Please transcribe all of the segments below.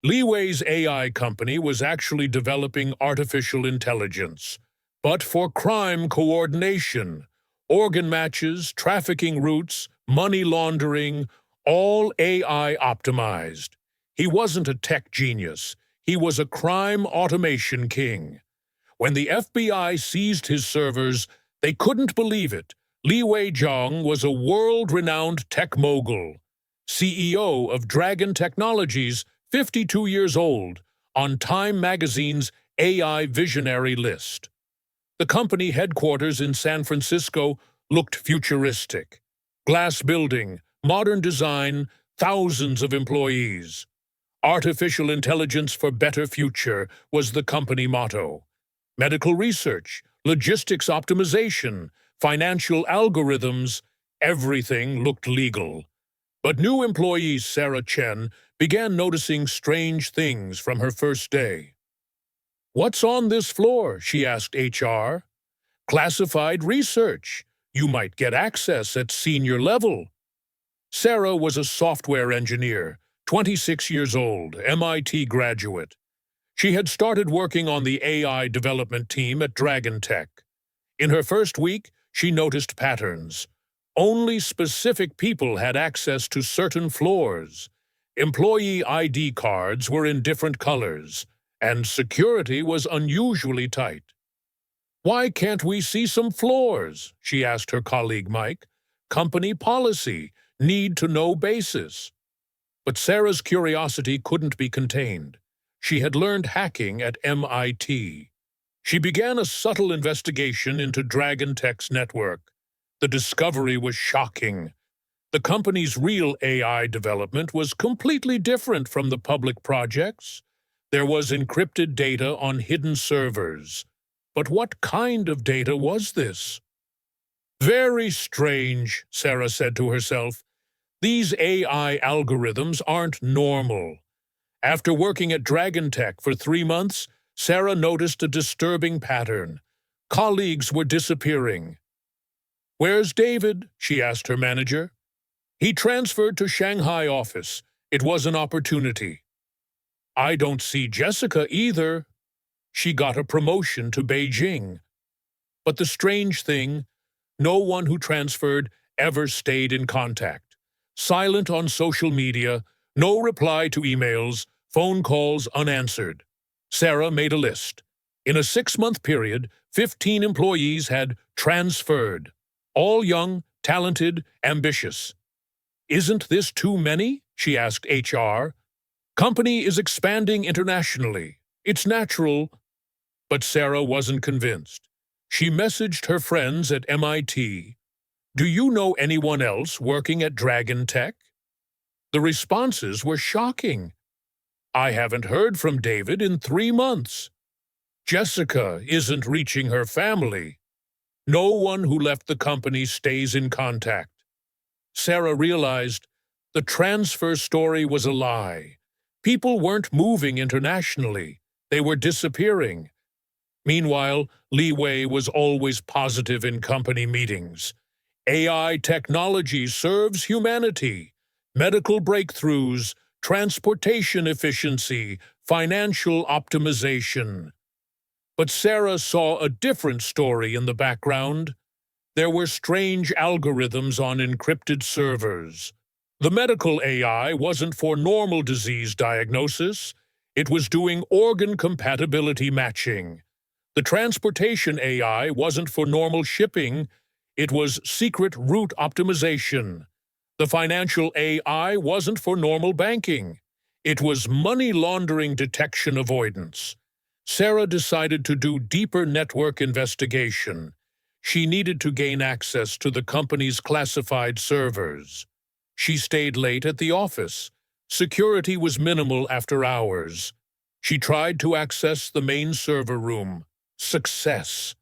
Li Wei's AI company was actually developing artificial intelligence, but for crime coordination, organ matches, trafficking routes, money laundering, all AI optimized. He wasn't a tech genius. He was a crime automation king. When the FBI seized his servers, they couldn't believe it. Wei Zhang was a world-renowned tech mogul, CEO of Dragon Technologies, 52 years old, on Time magazine's AI Visionary list. The company headquarters in San Francisco looked futuristic. Glass building, modern design, thousands of employees. Artificial intelligence for better future was the company motto. Medical research, logistics optimization, financial algorithms, everything looked legal. But new employee Sarah Chen began noticing strange things from her first day. "What's on this floor?" she asked HR. "Classified research. You might get access at senior level." Sarah was a software engineer, 26 years old, MIT graduate. She had started working on the AI development team at Dragon Tech. In her first week, she noticed patterns. Only specific people had access to certain floors. Employee ID cards were in different colors, and security was unusually tight. "Why can't we see some floors?" she asked her colleague Mike. "Company policy, need-to-know basis." But Sarah's curiosity couldn't be contained. She had learned hacking at MIT. She began a subtle investigation into Dragon Tech's network. The discovery was shocking. The company's real AI development was completely different from the public projects. There was encrypted data on hidden servers. But what kind of data was this? "Very strange," Sarah said to herself. "These AI algorithms aren't normal." After working at Dragon Tech for 3 months, Sarah noticed a disturbing pattern. Colleagues were disappearing. "Where's David?" she asked her manager. "He transferred to Shanghai office. It was an opportunity." "I don't see Jessica either." She got a promotion to Beijing. But the strange thing, no one who transferred ever stayed in contact. Silent on social media, no reply to emails, phone calls unanswered. Sarah made a list. In a 6-month period, 15 employees had transferred. All young, talented, ambitious. "Isn't this too many?" she asked HR. "Company is expanding internationally. It's natural." But Sarah wasn't convinced. She messaged her friends at MIT. "Do you know anyone else working at Dragon Tech?" The responses were shocking. "I haven't heard from David in 3 months. Jessica isn't reaching her family. No one who left the company stays in contact." Sarah realized the transfer story was a lie. People weren't moving internationally. They were disappearing. Meanwhile, Li Wei was always positive in company meetings. AI technology serves humanity. Medical breakthroughs, transportation efficiency, financial optimization. But Sarah saw a different story in the background. There were strange algorithms on encrypted servers. The medical AI wasn't for normal disease diagnosis. It was doing organ compatibility matching. The transportation AI wasn't for normal shipping. It was secret route optimization. The financial AI wasn't for normal banking. It was money laundering detection avoidance. Sarah decided to do deeper network investigation. She needed to gain access to the company's classified servers. She stayed late at the office. Security was minimal after hours. She tried to access the main server room. Success.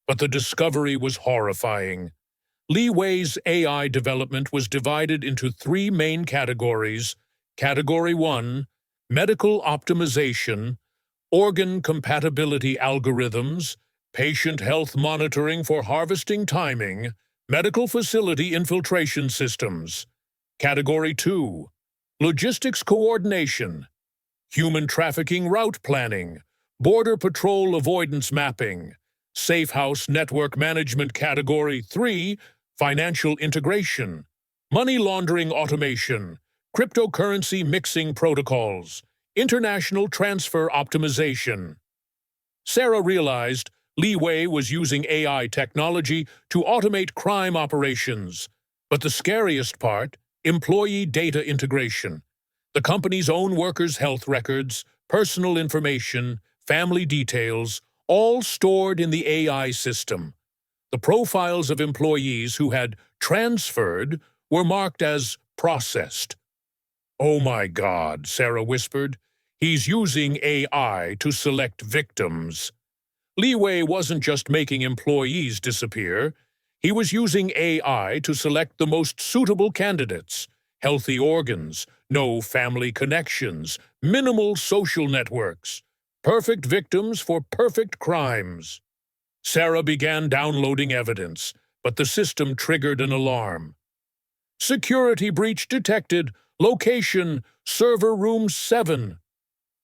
But the discovery was horrifying. Li Wei's AI development was divided into 3 main categories. Category 1, medical optimization, organ compatibility algorithms, patient health monitoring for harvesting timing, medical facility infiltration systems. Category 2, logistics coordination. human trafficking route planning, border patrol avoidance mapping, safe house network management category 3, financial integration, money laundering automation, cryptocurrency mixing protocols, international transfer optimization. Sarah realized Li Wei was using AI technology to automate crime operations. But the scariest part, employee data integration. The company's own workers' health records, personal information, family details, all stored in the AI system. The profiles of employees who had transferred were marked as processed. "Oh my God," Sarah whispered. "He's using AI to select victims." Li Wei wasn't just making employees disappear. He was using AI to select the most suitable candidates, healthy organs, no family connections, minimal social networks, perfect victims for perfect crimes. Sarah began downloading evidence, but the system triggered an alarm. "Security breach detected. Location, server room 7.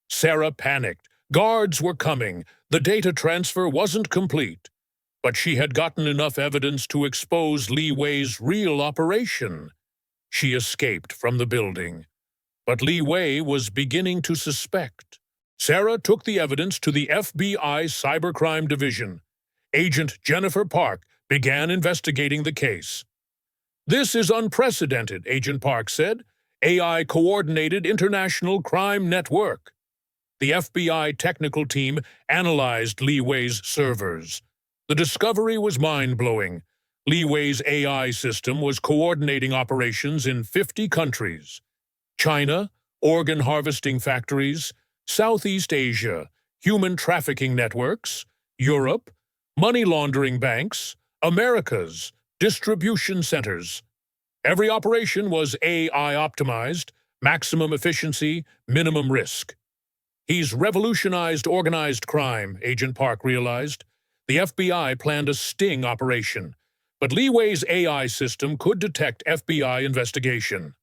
Sarah panicked. Guards were coming. The data transfer wasn't complete. But she had gotten enough evidence to expose Li Wei's real operation. She escaped from the building. But Li Wei was beginning to suspect. Sarah took the evidence to the FBI Cybercrime Division. Agent Jennifer Park began investigating the case. "This is unprecedented," Agent Park said. "AI-coordinated international crime network." The FBI technical team analyzed Li Wei's servers. The discovery was mind-blowing. Li Wei's AI system was coordinating operations in 50 countries. China, organ harvesting factories, Southeast Asia, human trafficking networks, Europe, money laundering banks, Americas, distribution centers. Every operation was AI-optimized, maximum efficiency, minimum risk. "He's revolutionized organized crime," Agent Park realized. The FBI planned a sting operation, but Li Wei's AI system could detect FBI investigation.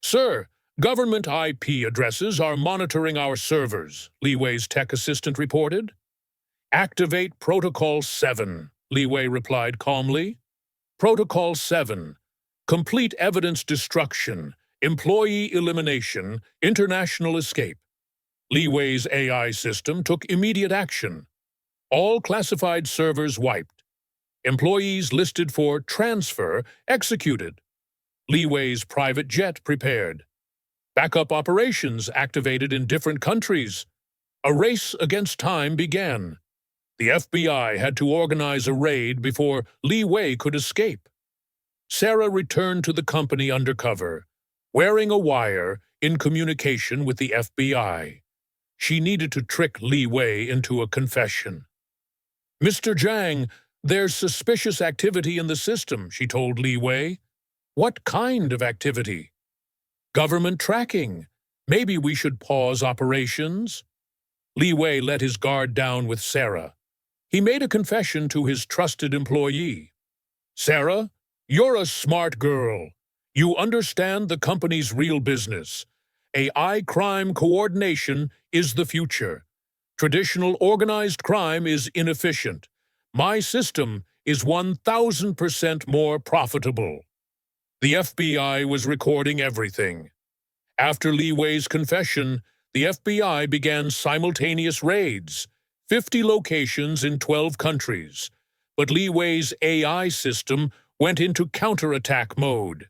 "Sir, government IP addresses are monitoring our servers," Li Wei's tech assistant reported. "Activate Protocol 7, Li Wei replied calmly. "Protocol 7. Complete evidence destruction, employee elimination, international escape." Li Wei's AI system took immediate action. All classified servers wiped. Employees listed for transfer executed. Li Wei's private jet prepared. Backup operations activated in different countries. A race against time began. The FBI had to organize a raid before Li Wei could escape. Sarah returned to the company undercover, wearing a wire in communication with the FBI. She needed to trick Li Wei into a confession. "Mr. Zhang, there's suspicious activity in the system," she told Li Wei. "What kind of activity?" "Government tracking. Maybe we should pause operations." Li Wei let his guard down with Sarah. He made a confession to his trusted employee. "Sarah, you're a smart girl. You understand the company's real business. AI crime coordination is the future. Traditional organized crime is inefficient. My system is 1,000% more profitable." The FBI was recording everything. After Li Wei's confession, the FBI began simultaneous raids, 50 locations in 12 countries. But Li Wei's AI system went into counterattack mode.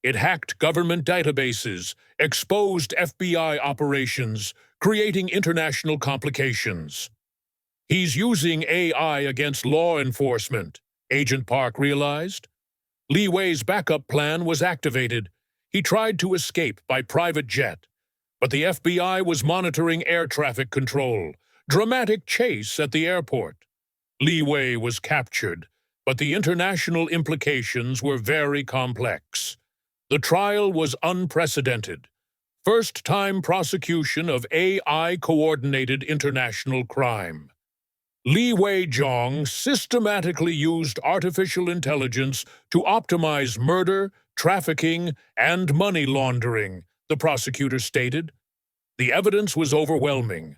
It hacked government databases, exposed FBI operations, creating international complications. "He's using AI against law enforcement," Agent Park realized. Li Wei's backup plan was activated. He tried to escape by private jet, but the FBI was monitoring air traffic control. Dramatic chase at the airport. Li Wei was captured, but the international implications were very complex. The trial was unprecedented. First-time prosecution of AI-coordinated international crime. Wei Zhang systematically used artificial intelligence to optimize murder, trafficking, and money laundering, the prosecutor stated. The evidence was overwhelming.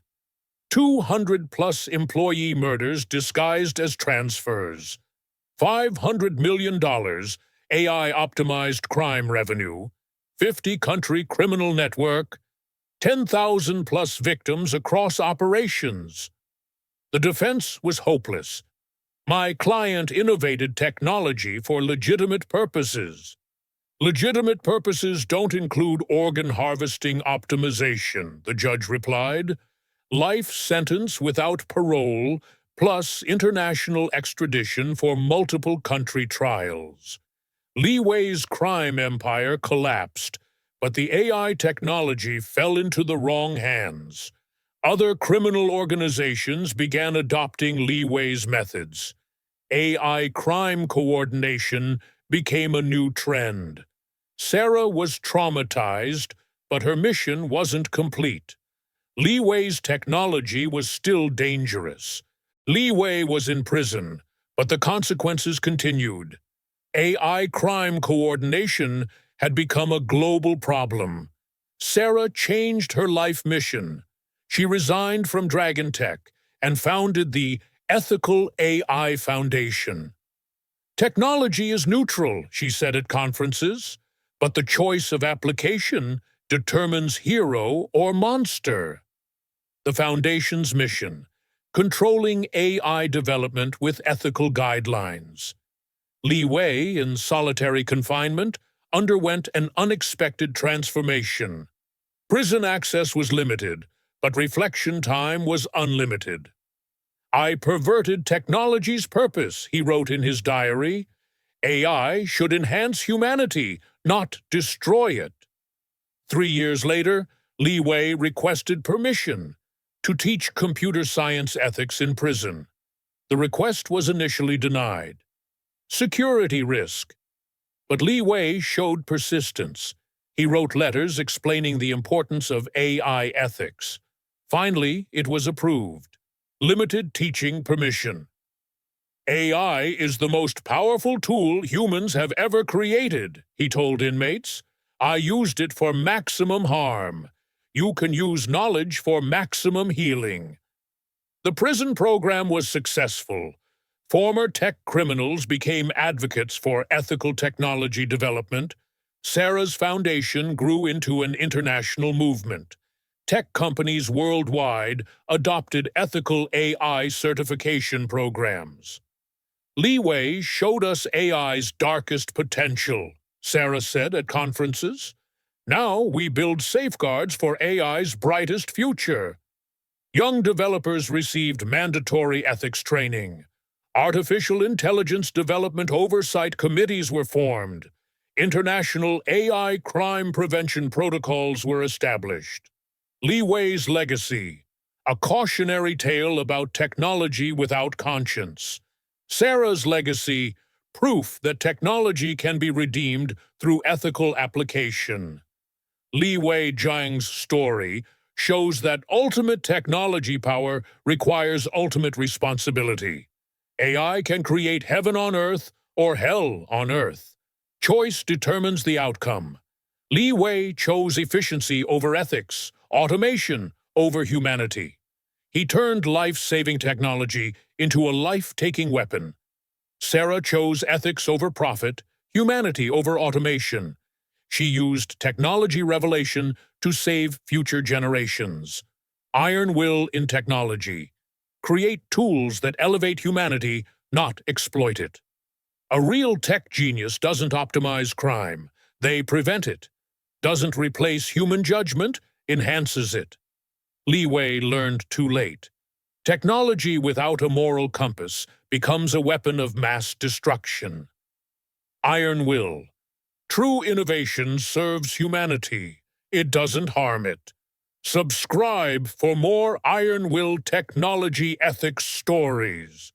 200-plus employee murders disguised as transfers. $500 million AI-optimized crime revenue. 50-country criminal network. 10,000-plus victims across operations. The defense was hopeless. My client innovated technology for legitimate purposes. Legitimate purposes don't include organ harvesting optimization, the judge replied. Life sentence without parole, plus international extradition for multiple country trials. Li Wei's crime empire collapsed, but the AI technology fell into the wrong hands. Other criminal organizations began adopting Li Wei's methods. AI crime coordination became a new trend. Sarah was traumatized, but her mission wasn't complete. Li Wei's technology was still dangerous. Li Wei was in prison, but the consequences continued. AI crime coordination had become a global problem. Sarah changed her life mission. She resigned from Dragon Tech and founded the Ethical AI Foundation. Technology is neutral, she said at conferences, but the choice of application determines hero or monster. The Foundation's mission: controlling AI development with ethical guidelines. Li Wei, in solitary confinement, underwent an unexpected transformation. Prison access was limited, but reflection time was unlimited. I perverted technology's purpose, he wrote in his diary. AI should enhance humanity, not destroy it. 3 years later, Li Wei requested permission to teach computer science ethics in prison. The request was initially denied. Security risk. But Li Wei showed persistence. He wrote letters explaining the importance of AI ethics. Finally, it was approved. Limited teaching permission. AI is the most powerful tool humans have ever created, he told inmates. I used it for maximum harm. You can use knowledge for maximum healing. The prison program was successful. Former tech criminals became advocates for ethical technology development. Sarah's foundation grew into an international movement. Tech companies worldwide adopted ethical AI certification programs. Li Wei showed us AI's darkest potential, Sarah said at conferences. Now we build safeguards for AI's brightest future. Young developers received mandatory ethics training. Artificial intelligence development oversight committees were formed. International AI crime prevention protocols were established. Li Wei's legacy: a cautionary tale about technology without conscience. Sarah's legacy: proof that technology can be redeemed through ethical application. Wei Zhang's story shows that ultimate technology power requires ultimate responsibility. AI can create heaven on earth or hell on earth. Choice determines the outcome. Li Wei chose efficiency over ethics, automation over humanity. He turned life-saving technology into a life-taking weapon. Sarah chose ethics over profit, humanity over automation. She used technology revelation to save future generations. Iron will in technology. Create tools that elevate humanity, not exploit it. A real tech genius doesn't optimize crime. They prevent it. Doesn't replace human judgment, enhances it. Li Wei learned too late. Technology without a moral compass becomes a weapon of mass destruction. Iron will. True innovation serves humanity. It doesn't harm it. Subscribe for more Iron Will technology ethics stories.